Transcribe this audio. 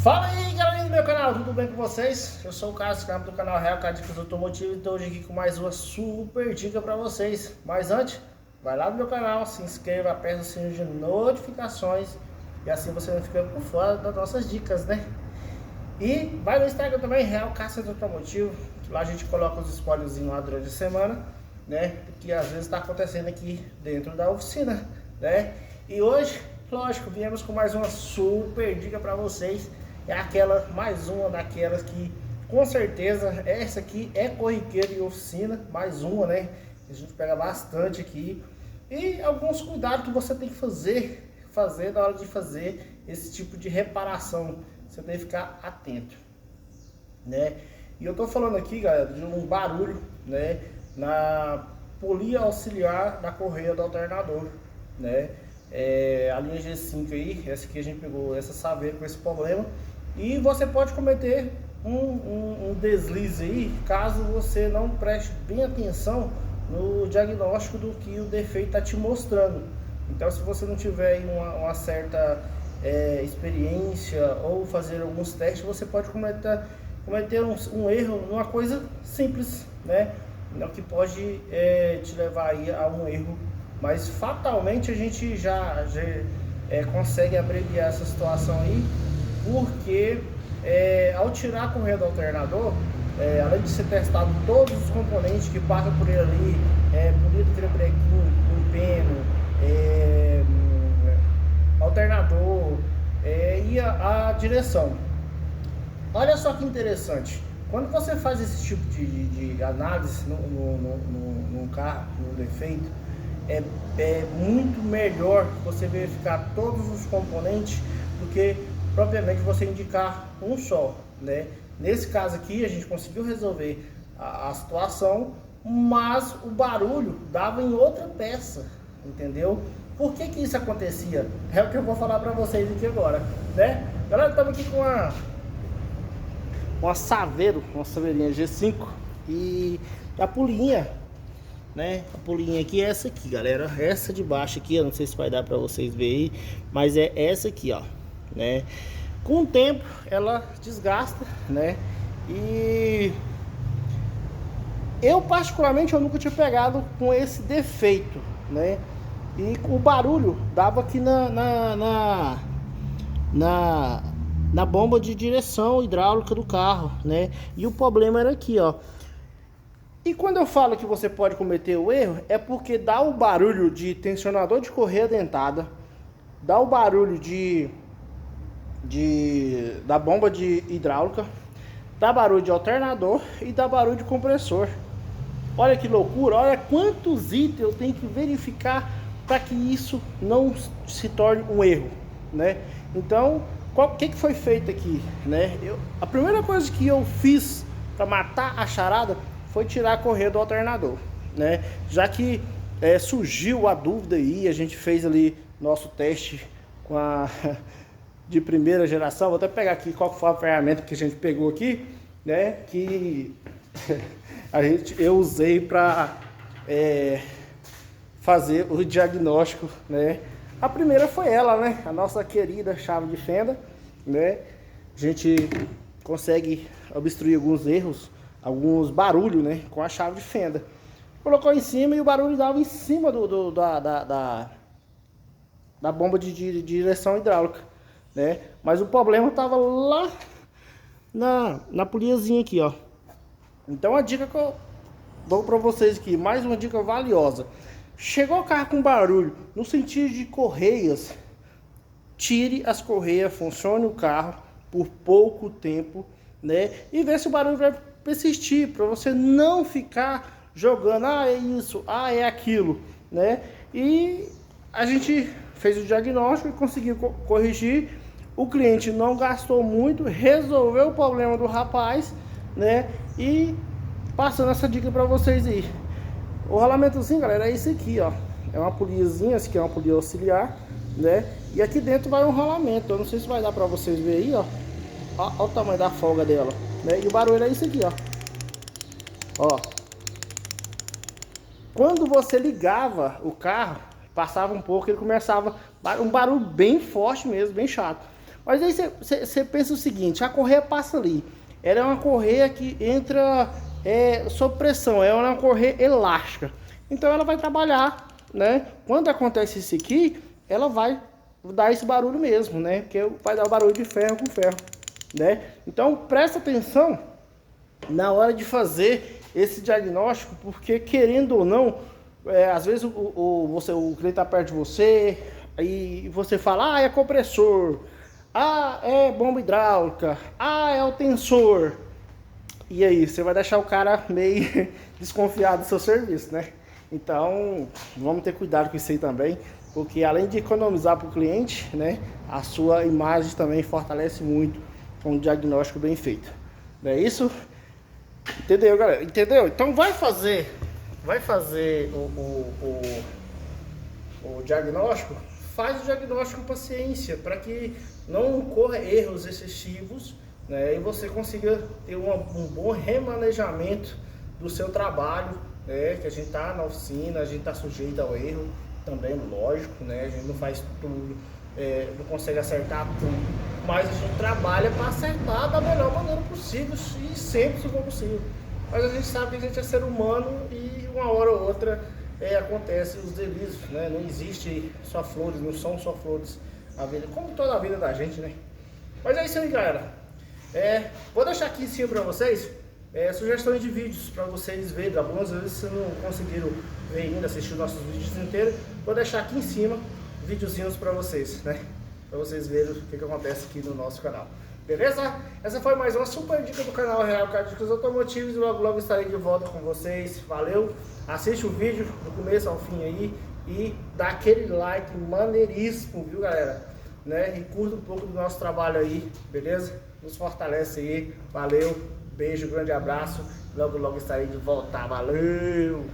Fala aí, galerinha do meu canal, tudo bem com vocês? Eu sou o Carlos do canal Real Dicas Automotivo e estou hoje aqui com mais uma super dica para vocês. Mas antes, vai lá no meu canal, se inscreva, aperta o sininho de notificações e assim você não fica por fora das nossas dicas, né? E vai no Instagram também, Real Dicas Automotivo, lá a gente coloca os spoilerzinhos lá durante a semana, né? Que às vezes está acontecendo aqui dentro da oficina, né? E hoje, lógico, viemos com mais uma super dica para vocês. É aquela, mais uma daquelas que com certeza essa aqui é corriqueira e oficina, mais uma, né? A gente pega bastante aqui. E alguns cuidados que você tem que fazer na hora de fazer esse tipo de reparação. Você tem que ficar atento, né? E eu tô falando aqui, galera, de um barulho, né, na polia auxiliar da correia do alternador, né? A linha G5 aí, essa aqui a gente pegou essa saveira com esse problema. E você pode cometer um deslize aí, caso você não preste bem atenção no diagnóstico do que o defeito está te mostrando. Então, se você não tiver uma certa experiência ou fazer alguns testes, você pode cometer um erro numa coisa simples, né? Que pode te levar aí a um erro, mas fatalmente a gente já consegue abreviar essa situação aí. Porque ao tirar a correia do alternador, além de ser testado todos os componentes que passam por ele ali, polia de trebrequim, empeno, alternador e a direção. Olha só que interessante, quando você faz esse tipo de análise no carro, no defeito, é muito melhor você verificar todos os componentes do que propriamente você indicar um só, né? Nesse caso aqui a gente conseguiu resolver a situação, mas o barulho dava em outra peça, entendeu? Por que isso acontecia? É o que eu vou falar para vocês aqui agora, né? Galera, estamos aqui com uma saveirinha G5 e a polinha, né? A polinha aqui é essa aqui, galera. Essa de baixo aqui, eu não sei se vai dar para vocês verem, mas é essa aqui, ó, né? Com o tempo ela desgasta, né? E eu particularmente eu nunca tinha pegado com esse defeito, né? E o barulho dava aqui na bomba de direção hidráulica do carro, né? E o problema era aqui, ó. E quando eu falo que você pode cometer o erro, é porque dá o barulho de tensionador de correia dentada, dá o barulho da bomba de hidráulica, dá barulho de alternador e dá barulho de compressor. Olha que loucura, olha quantos itens eu tenho que verificar para que isso não se torne um erro, né? Então, o que foi feito aqui, né? A primeira coisa que eu fiz para matar a charada foi tirar a correia do alternador, né? Já que surgiu a dúvida aí, a gente fez ali nosso teste com a de primeira geração. Vou até pegar aqui qual foi a ferramenta que a gente pegou aqui, né? Que eu usei para fazer o diagnóstico, né? A primeira foi ela, né? A nossa querida chave de fenda, né? A gente consegue obstruir alguns erros, alguns barulhos, né? Com a chave de fenda. Colocou em cima e o barulho dava em cima da bomba de direção hidráulica, né? Mas o problema estava lá na poliazinha aqui, ó. Então a dica que eu dou para vocês aqui, mais uma dica valiosa: chegou o carro com barulho no sentido de correias, tire as correias, funcione o carro por pouco tempo, né? E ver se o barulho vai persistir, para você não ficar jogando, é isso, é aquilo, né? E a gente fez o diagnóstico e conseguiu corrigir. O cliente não gastou muito, resolveu o problema do rapaz, né? E passando essa dica para vocês aí. O rolamentozinho, galera, é esse aqui, ó. É uma poliazinha, essa aqui é uma polia auxiliar, né? E aqui dentro vai um rolamento. Eu não sei se vai dar para vocês verem aí, ó. Olha o tamanho da folga dela, né? E o barulho é isso aqui, ó. Ó. Quando você ligava o carro, passava um pouco, ele começava um barulho bem forte mesmo, bem chato. Mas aí você pensa o seguinte, a correia passa ali. Ela é uma correia que entra sob pressão, é uma correia elástica. Então ela vai trabalhar, né? Quando acontece isso aqui, ela vai dar esse barulho mesmo, né? Porque vai dar o barulho de ferro com ferro, né? Então presta atenção na hora de fazer esse diagnóstico, porque querendo ou não, às vezes o cliente está perto de você, aí você fala, é compressor, é bomba hidráulica, é o tensor. E aí, você vai deixar o cara meio desconfiado do seu serviço, né? Então, vamos ter cuidado com isso aí também, porque além de economizar para o cliente, né, a sua imagem também fortalece muito com um diagnóstico bem feito. Não é isso? Entendeu, galera? Entendeu? Então vai fazer o diagnóstico, faz o diagnóstico com paciência, para que não ocorra erros excessivos, né, e você consiga ter um bom remanejamento do seu trabalho, né, que a gente está na oficina, a gente está sujeito ao erro também, lógico, né, a gente não faz tudo, não consegue acertar tudo, mas a gente trabalha para acertar da melhor maneira possível e sempre se for possível. Mas a gente sabe que a gente é ser humano e uma hora ou outra acontece os delírios, né? Não existe só flores, não são só flores a vida, como toda a vida da gente, né? Mas é isso aí, galera. Vou deixar aqui em cima para vocês sugestões de vídeos para vocês verem. Algumas vezes vocês não conseguiram ver ainda, assistir nossos vídeos inteiros. Vou deixar aqui em cima videozinhos para vocês, né? Para vocês verem o que acontece aqui no nosso canal. Beleza? Essa foi mais uma super dica do canal Real Car Dicas Automotivas. Logo estarei de volta com vocês. Valeu! Assiste o vídeo do começo ao fim aí e dá aquele like maneiríssimo, viu, galera? Né? E curta um pouco do nosso trabalho aí, beleza? Nos fortalece aí. Valeu! Beijo, grande abraço. Logo estarei de volta. Valeu!